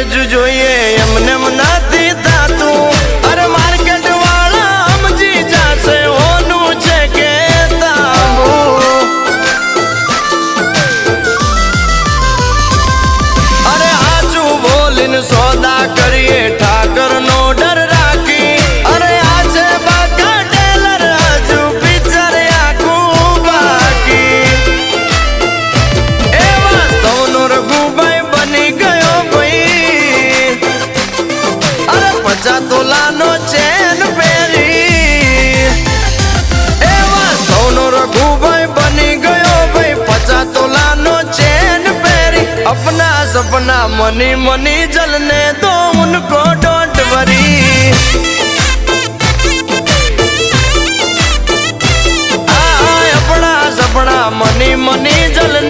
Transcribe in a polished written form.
જ જોઈએ એમને નથી થાતું અરે માર્કેટ વાળા સમજી જાશે હોનું છે કે તાંબુ અરે આચું બોલીને સોદા કરીએ ઠાકર નો ડર રાખી અરે આ છે બાકા ટેલર હજુ પિક્ચર આખું બાકી એ વાસ્તવનો રઘુભાઈ બની ગયો ભાઈ અરે 50 તોલાનો ચેન પહેરી એ વાસ્તવનો રઘુભાઈ બની ગયો ભાઈ 50 તોલાનો ચેન પહેરી अपना सपना मनी मनी जलने दो उनको डोंट वरी अपना सपना मनी मनी जलने